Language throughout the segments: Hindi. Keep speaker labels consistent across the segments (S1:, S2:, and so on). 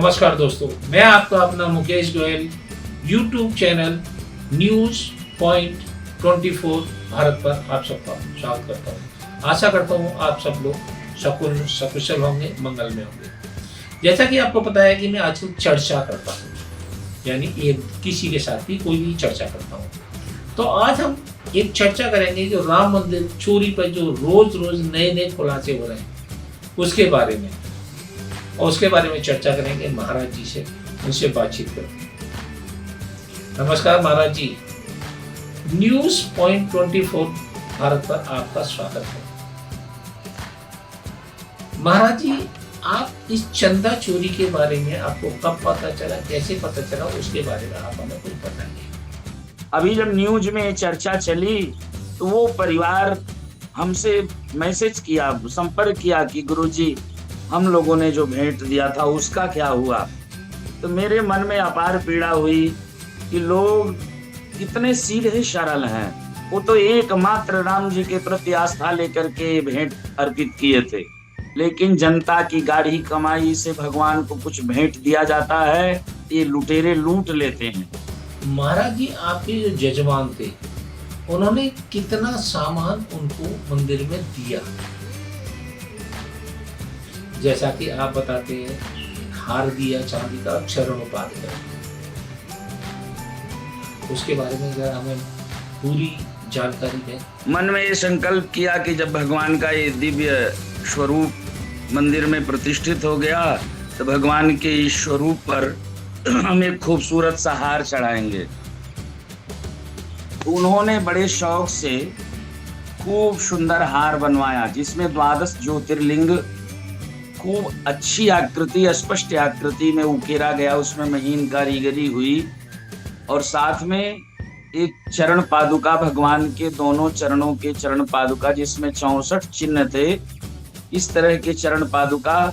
S1: नमस्कार दोस्तों, मैं आपका अपना Mukesh Goyal YouTube channel news point 24 Bharat पर आप सबका स्वागत करता हूँ। आशा करता हूँ आप सब लोग सकुशल होंगे, मंगल में होंगे। जैसा कि आपको पता है कि मैं आजकल चर्चा करता हूँ, यानी एक किसी के साथ भी कोई भी चर्चा करता हूँ। तो आज हम एक चर्चा करेंगे जो राम मंदिर चोरी पर जो रोज रोज नए नए खुलासे हो रहे हैं उसके बारे में, और उसके बारे में चर्चा करेंगे महाराज जी से, उनसे बातचीत करेंगे। नमस्कार महाराज जी, न्यूज़ पॉइंट 24 भारत पर आपका स्वागत है। महाराज जी, आप इस चंदा चोरी के बारे में आपको कब पता चला, कैसे पता चला, उसके बारे में आप हमें कुछ बताइए।
S2: अभी जब न्यूज में चर्चा चली तो वो परिवार हमसे मैसेज किया, संपर्क किया कि गुरुजी हम लोगों ने जो भेंट दिया था उसका क्या हुआ। तो मेरे मन में अपार पीड़ा हुई कि लोग कितने सीधे सरल हैं। वो तो एकमात्र राम जी के प्रति आस्था लेकर के भेंट अर्पित किए थे, लेकिन जनता की गाढ़ी कमाई से भगवान को कुछ भेंट दिया जाता है, ये लुटेरे लूट लेते हैं।
S1: महाराज जी, आपके जो जजमान थे उन्होंने कितना सामान उनको मंदिर में दिया? जैसा कि आप बताते हैं, हार दिया चांदी का, चरणोपात का, उसके बारे में जरा हमें पूरी जानकारी दें।
S2: मन में ये संकल्प किया कि जब भगवान का ये दिव्य स्वरूप मंदिर में प्रतिष्ठित हो गया तो भगवान के इस स्वरूप पर हम एक खूबसूरत सा हार चढ़ाएंगे। उन्होंने बड़े शौक से खूब सुंदर हार बनवाया जिसमें 12 ज्योतिर्लिंग खूब अच्छी आकृति, स्पष्ट आकृति में उकेरा गया, उसमें महीन कारीगरी हुई, और साथ में एक चरण पादुका, भगवान के दोनों चरणों के चरण पादुका जिसमें 64 चिन्ह थे, इस तरह के चरण पादुका।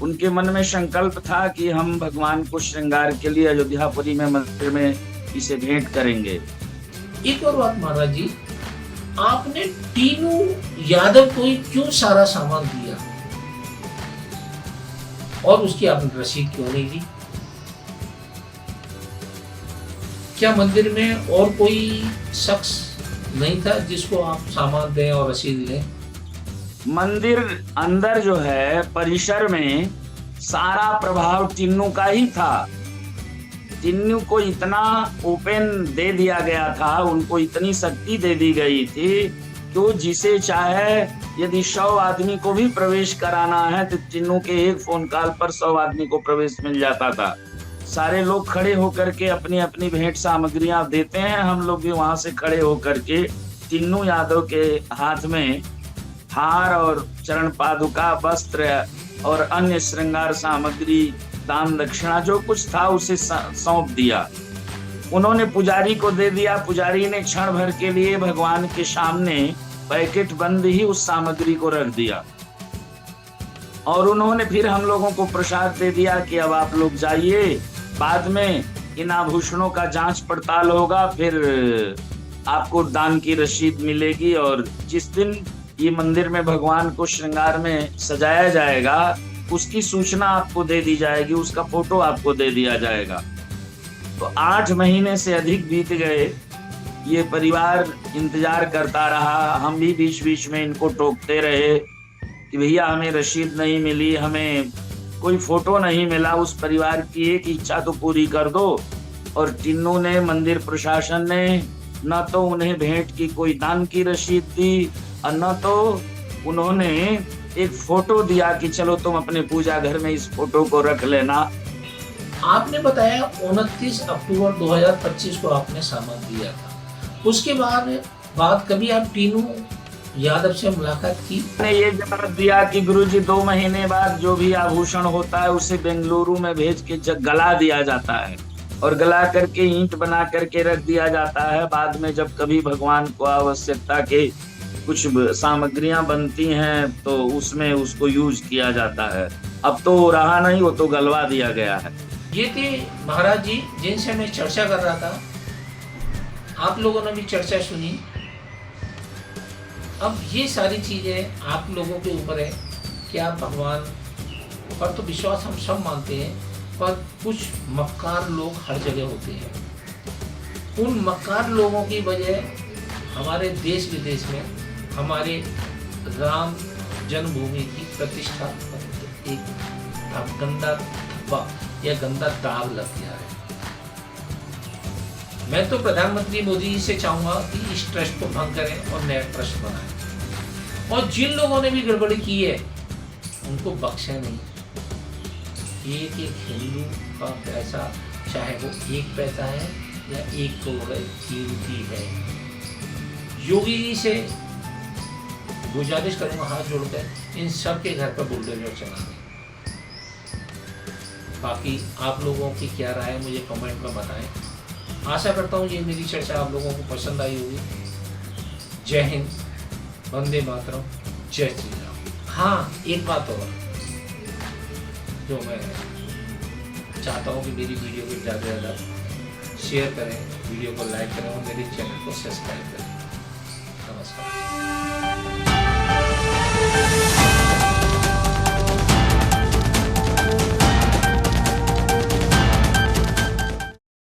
S2: उनके मन में संकल्प था कि हम भगवान को श्रृंगार के लिए अयोध्यापुरी में मंदिर में इसे भेंट करेंगे।
S1: एक और बात महाराज जी, आपने टीनू यादव को ही क्यों सारा सामान दिया और उसकी आपने रसीद क्यों नहीं दी? क्या मंदिर में और कोई शख्स नहीं था जिसको आप सामान दें और रसीद लें?
S2: मंदिर अंदर जो है परिसर में सारा प्रभाव टिन्नू का ही था। टिन्नू को इतना ओपन दे दिया गया था, उनको इतनी शक्ति दे दी गई थी कि जिसे चाहे यदि 100 आदमी को भी प्रवेश कराना है तो टिन्नू के एक फोन कॉल पर 100 आदमी को प्रवेश मिल जाता था। सारे लोग खड़े होकर के अपनी अपनी भेंट सामग्रियां देते हैं, हम लोग भी वहां से खड़े होकर के टिन्नू यादव के हाथ में हार और चरण पादुका, वस्त्र और अन्य श्रृंगार सामग्री, दान दक्षिणा जो कुछ था उसे सौंप दिया। उन्होंने पुजारी को दे दिया। पुजारी ने क्षण भर के लिए भगवान के सामने पैकेट बंद ही उस सामग्री को रख दिया, और उन्होंने फिर हम लोगों को प्रसाद दे दिया कि अब आप लोग जाइए, बाद में इन आभूषणों का जांच पड़ताल होगा, फिर आपको दान की रसीद मिलेगी, और जिस दिन ये मंदिर में भगवान को श्रृंगार में सजाया जाएगा उसकी सूचना आपको दे दी जाएगी, उसका फोटो आपको दे दिया जाएगा। तो 8 महीने से अधिक बीत गए, ये परिवार इंतजार करता रहा। हम भी बीच बीच में इनको टोकते रहे कि भैया हमें रसीद नहीं मिली, हमें कोई फोटो नहीं मिला। उस परिवार की एक इच्छा तो पूरी कर दो। और टिन्नू ने, मंदिर प्रशासन ने न तो उन्हें भेंट की कोई दान की रसीद दी और न तो उन्होंने एक फोटो दिया कि चलो तुम अपने पूजा घर में इस फोटो को रख लेना।
S1: आपने बताया 29 अक्टूबर 2025 को आपने सामान दिया था। उसके बाद कभी आप टीनू यादव से मुलाकात की?
S2: ने ये जवाब दिया कि गुरुजी 2 महीने बाद जो भी आभूषण होता है उसे बेंगलुरु में भेज के गला दिया जाता है, और गला करके ईंट बना करके रख दिया जाता है। बाद में जब कभी भगवान को आवश्यकता के कुछ सामग्रियां बनती हैं तो उसमें उसको यूज किया जाता है। अब तो रहा नहीं, वो तो गलवा दिया गया है।
S1: ये थे महाराज जी जिनसे मैं चर्चा कर रहा था। आप लोगों ने भी चर्चा सुनी। अब ये सारी चीजें आप लोगों के ऊपर है कि आप भगवान पर तो विश्वास हम सब मानते हैं, पर कुछ मक्कार लोग हर जगह होते हैं। उन मक्कार लोगों की वजह हमारे देश विदेश में हमारे राम जन्मभूमि की प्रतिष्ठा पर एक गंदा धब्बा या गंदा दाग लग गया है। मैं तो प्रधानमंत्री मोदी जी से चाहूंगा कि इस ट्रस्ट को भंग करें और नया ट्रस्ट बनाएं, और जिन लोगों ने भी गड़बड़ी की है उनको बख्शे नहीं। एक हिंदू का पैसा, चाहे वो 1 पैसा है या 1 करोड़ कीमती है। योगी जी से गुजारिश करूंगा हाथ जोड़कर, इन सब के घर पर बुलडोजर चला दें। बाकी आप लोगों की क्या राय है मुझे कमेंट में बताएं। आशा करता हूँ ये मेरी चर्चा आप लोगों को पसंद आई होगी। जय हिंद, वंदे मातरम, जय श्री राम। हाँ, एक बात और जो मैं चाहता हूँ कि मेरी वीडियो को ज़्यादा से ज़्यादा शेयर करें, वीडियो को लाइक करें और मेरे चैनल को सब्सक्राइब करें।